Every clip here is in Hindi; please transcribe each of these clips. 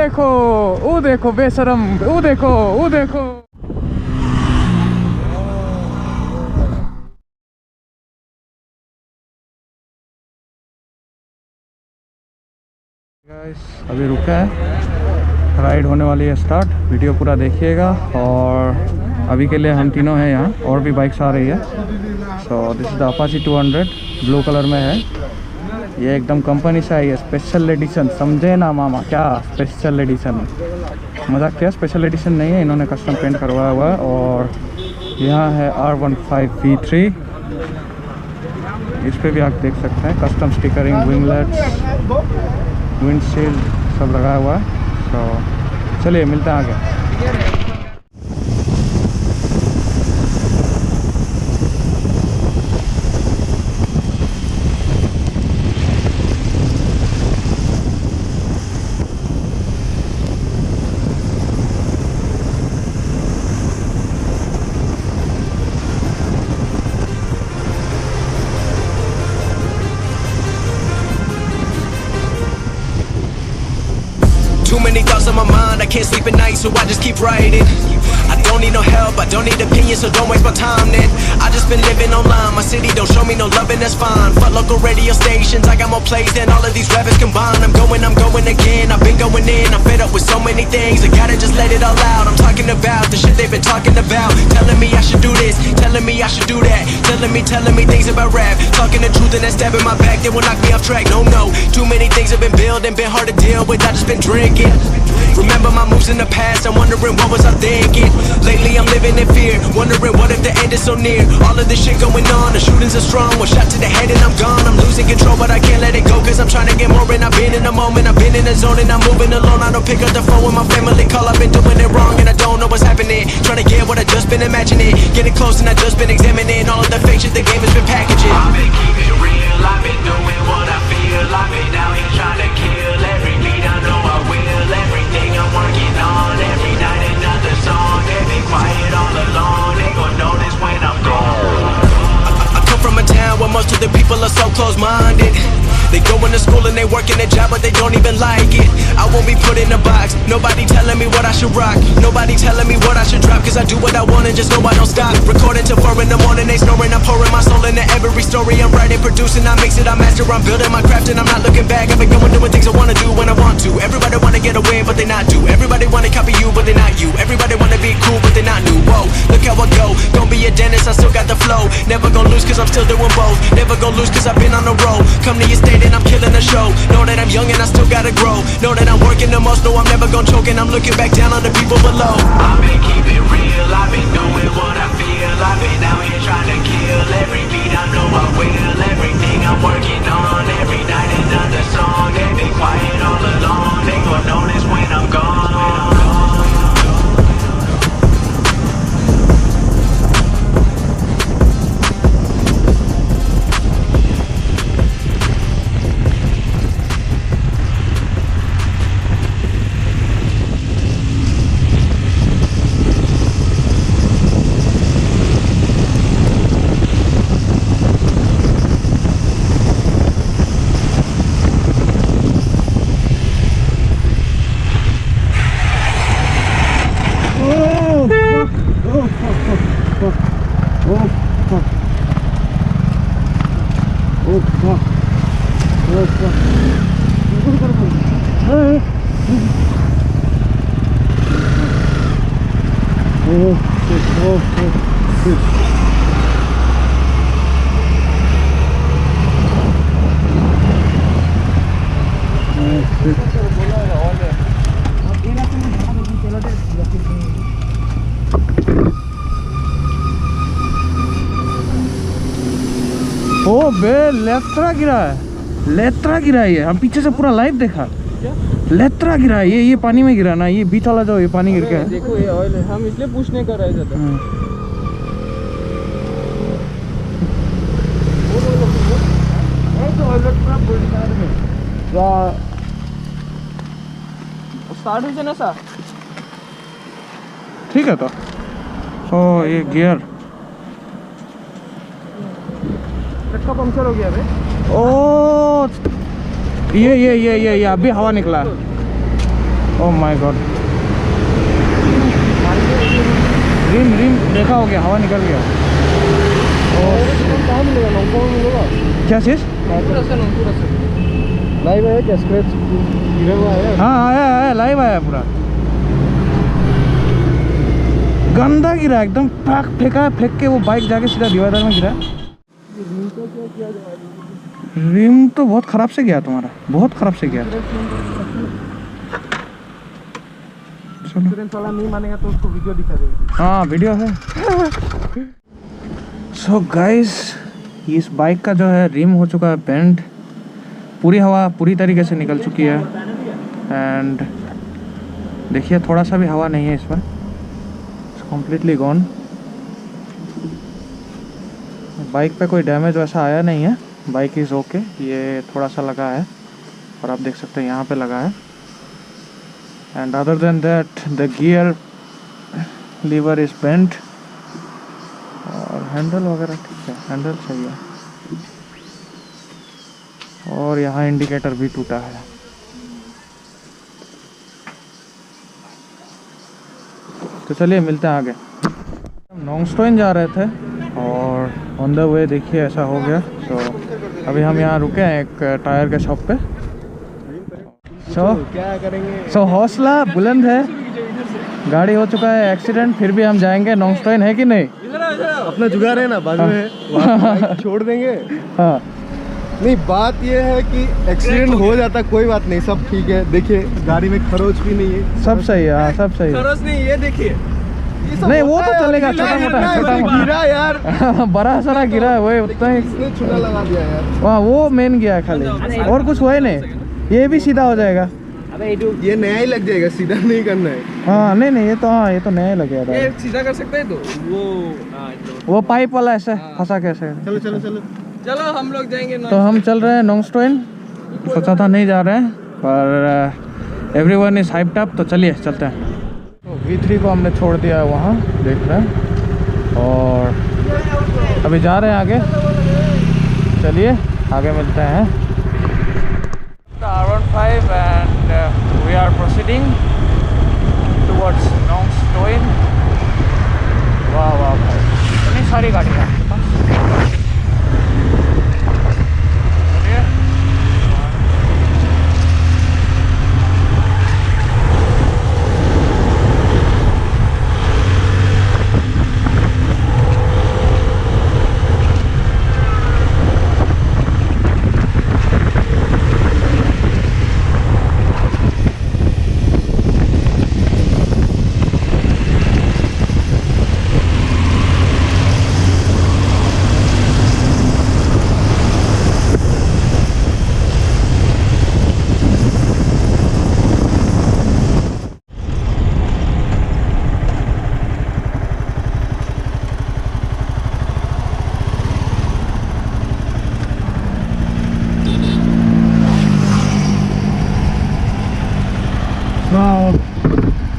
देखो बेशरम, वो देखो। गाइस अभी रुका है, राइड होने वाली है स्टार्ट। वीडियो पूरा देखिएगा। और अभी के लिए हम तीनों हैं यहाँ, और भी बाइक्स आ रही है। So this is the Apache 200 blue colour में है। ये एकदम कंपनी से आई है, स्पेशल एडिशन, समझे ना मामा, क्या स्पेशल एडिशन, मजाक किया, स्पेशल एडिशन नहीं है, इन्होंने कस्टम पेंट करवाया हुआ है। और यहाँ है R15 V3, इस पर भी आप देख सकते हैं कस्टम स्टिकरिंग, विंगलेट्स, विंडशील्ड सब लगाया हुआ है। तो चलिए मिलते हैं आगे। Too many thoughts on my mind, I can't sleep at night, so I just keep writing. I don't need no help, I don't need opinions, so don't waste my time then. I just been living online, my city don't show me no love and that's fine. Fuck local radio stations, I got more plays than all of these rappers combined. I'm going again, I've been going in, I'm fed up with so many things, I gotta just let it all out. I'm talking about the shit they've been talking about, telling me I should do this, telling me I should do that, telling me things about rap, talking the truth and then stabbing my back, they will knock me off track. No, too many things have been building, been hard to deal with, I just been drinking. Remember my moves in the past, I'm wondering what was I thinking. Lately I'm living in fear, wondering what if the end is so near. All of this shit going on, the shootings are strong, one shot to the head and I'm gone. I'm losing control but I can't let it go, cause I'm trying to get more. And I've been in the moment, I've been in the zone, and I'm moving alone. I don't pick up the phone when my family call, I've been doing it wrong and I don't know what's happening. Trying to get what I just been imagining, getting close and I just been examining all of the fake shit the game has been packaging. I've been keeping it real, I've been doing what I feel, I've been out here trying to kill every beat, I know I will, everything I'm working on, every night another song, they be quiet all alone, they gon' notice when I'm gone. I come from a town where most of the people are so close-minded. They go into school and they work in a job but they don't even like it. I won't be put in a box, nobody telling me what I should rock, nobody telling me what I should drop, cause I do what I want and just know I don't stop. Recording till 4 in the morning, they snoring, I'm pouring my soul into every story. I'm writing, producing, I mix it, I master, I'm building my craft and I'm not looking back. I've been going doing things I wanna do when I want to. Everybody wanna get away but they not do. Everybody wanna copy you but they not you. Everybody wanna be cool but they not new. Whoa, look how I go, gon' be a dentist, I still got the flow. Never gon' lose cause I'm still doing both. Never gon' lose cause I've been on the road. Come to your state and I'm killing the show. Know that I'm young and I still gotta grow. Know that I'm working the most, know I'm never gon' choke, and I'm looking back down on the people below. I've been keeping real, I've been doing what I feel, I've been out here trying to kill every beat, I know I will, everything I'm working on, every night another song, they been quiet all alone, they gon' notice when I'm gone. ओ बे लेत्रा गिरा है ये, हम पीछे से पूरा लाइव देखा। लेत्रा गिरा है ये पानी में गिरा ना, ये बीच वाला जो ये पानी गिर के देखो ये ऑयल है, हम इसलिए पुश नहीं कर रहे थे। स्टार्ट हो ना सा ठीक है। तो ये गियर ट्रक का पंक्चर हो गया बे। ओ ये अभी हवा निकला। ओह माय गॉड, रिम देखा हो गया, हवा निकल गया। कहाँ मिलेगा? नौको में मिलेगा क्या चीज़? पूरा से लाइव है क्या? स्क्रैच गिरा हुआ है? हाँ आया लाइव आया पूरा। गंदा गिरा एकदम, फेंक के वो बाइक जाके सीधा डिवाइडर में गिरा। रिम तो बहुत ख़राब से गया तुम्हारा, बहुत ख़राब से गया। वाला नहीं मानेगा तो उसको वीडियो दिखा देगा। हाँ वीडियो है। सो गाइस, इस बाइक का जो है रिम हो चुका है बेंड, पूरी हवा पूरी तरीके से निकल चुकी है। एंड देखिए थोड़ा सा भी हवा नहीं है इसमें, कम्प्लीटली गॉन। बाइक पे कोई डैमेज वैसा आया नहीं है, बाइक इज़ ओके। ये थोड़ा सा लगा है और आप देख सकते हैं यहाँ पे लगा है। And other than that the gear lever is bent और हैंडल वगैरह ठीक है, हैंडल सही है। और यहाँ इंडिकेटर भी टूटा है। तो चलिए मिलते हैं आगे। नोंगस्टोइन जा रहे थे और ऑन द वे देखिए ऐसा हो गया। तो अभी हम यहाँ रुके हैं एक टायर के शॉप पे। क्या करेंगे? सो हौसला बुलंद है, गाड़ी हो चुका है एक्सीडेंट, फिर भी हम जाएंगे। नोंगस्टोइन है कि नहीं? अपना जुगाड़ है ना, बाजू है, वहाँ बाइक छोड़ देंगे। हाँ नहीं, बात ये है कि एक्सीडेंट हो जाता कोई बात नहीं, सब ठीक है। देखिए गाड़ी में खरोच भी नहीं है, सब सही है। हाँ सब सही है। खरोच नहीं, ये देखिए नहीं वो तो चलेगा, छोटा मोटा है, छोटा मोटा गिरा यार, बड़ा सारा गिरा है, वही उतना ही। इसने चूना लगा दिया यार। वहाँ वो मेन गया है खाली, और कुछ हुआ ही नहीं। ये भी सीधा हो जाएगा। ये नया ही लग जाएगा, सीधा नहीं करना है। हाँ नहीं ये तो, हाँ ये तो नया ही लग गया था। ये सीधा कर सकते हैं तो वो पाइप वाला ऐसे फंसा कैसे। चलो चलो चलो चलो, हम लोग जाएंगे। तो हम चल रहे हैं नोंगस्टोइन। सोचा था नहीं जा रहे हैं पर एवरीवन इज हाइप्ड अप, तो चलिए चलते हैं। तो V3 को हमने छोड़ दिया है वहाँ, देख रहे हैं, और अभी जा रहे हैं आगे। चलिए आगे मिलते हैं। R15 and we are proceeding towards Nongstoin. वाह वाह भाई, इतनी सारी गाड़ियाँ हैं आपके पास।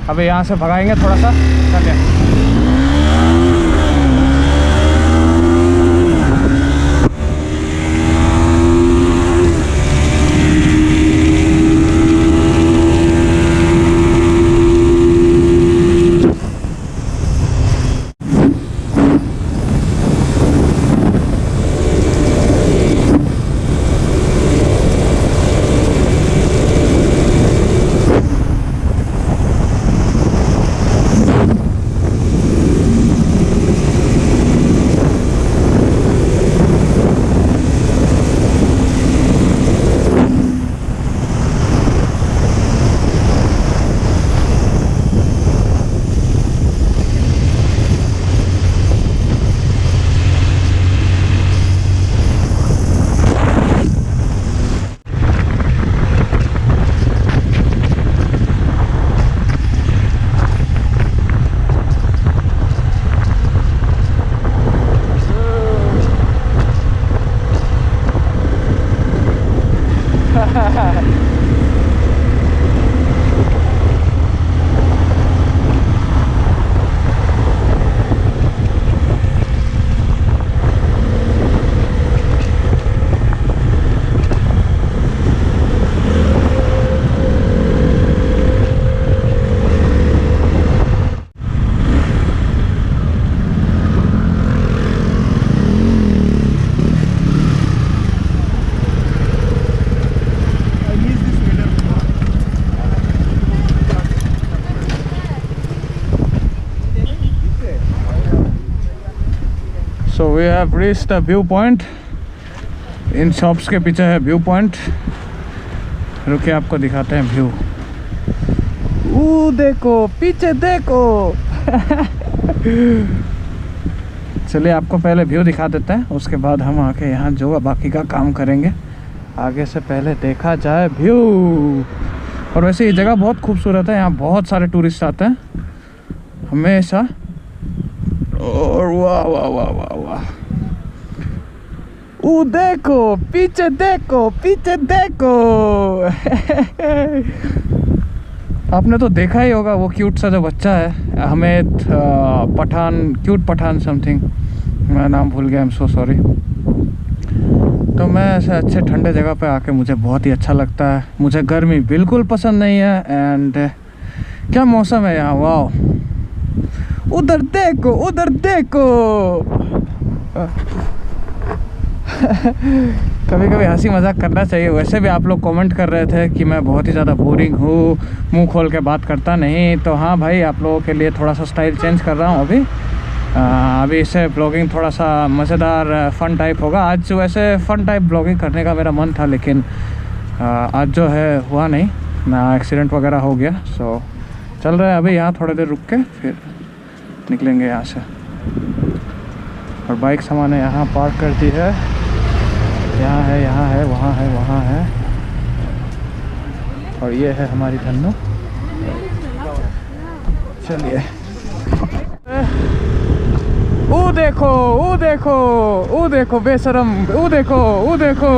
अभी यहाँ से भगाएंगे थोड़ा सा, चलिए। We have reached the view point. इन शॉप्स के पीछे है व्यू पॉइंट। रुकिए आपको दिखाते हैं व्यू। देखो पीछे देखो। चलिए आपको पहले व्यू दिखा देते हैं, उसके बाद हम आके यहाँ जो बाकी का काम करेंगे। आगे से पहले देखा जाए व्यू। और वैसे ये जगह बहुत खूबसूरत है, यहाँ बहुत सारे टूरिस्ट आते हैं हमेशा। और वाह वाह वाह वाह वाह, देखो पीछे देखो पीछे देखो। आपने तो देखा ही होगा वो क्यूट सा जो बच्चा है, हमें क्यूट पठान समथिंग, मैं नाम भूल गया, आई एम सो सॉरी। तो मैं ऐसे अच्छे ठंडे जगह पे आके मुझे बहुत ही अच्छा लगता है। मुझे गर्मी बिल्कुल पसंद नहीं है। एंड क्या मौसम है यहाँ, वाह। उधर देखो उधर देखो। कभी कभी हंसी मजाक करना चाहिए। वैसे भी आप लोग कमेंट कर रहे थे कि मैं बहुत ही ज़्यादा बोरिंग हूँ, मुंह खोल के बात करता नहीं। तो हाँ भाई, आप लोगों के लिए थोड़ा सा स्टाइल चेंज कर रहा हूँ अभी इससे ब्लॉगिंग थोड़ा सा मज़ेदार फ़न टाइप होगा। आज वैसे फ़न टाइप ब्लॉगिंग करने का मेरा मन था, लेकिन आज जो है हुआ नहीं ना, एक्सीडेंट वगैरह हो गया। सो चल रहा है अभी यहाँ, थोड़ी देर रुक के फिर निकलेंगे यहाँ से। और बाइक सामाने यहाँ पार्क कर दी है। यहाँ है, यहाँ है, वहाँ है, वहाँ है। और ये है हमारी धन्नो। चलिए। देखो देखो देखो बेशरम, देखो देखो।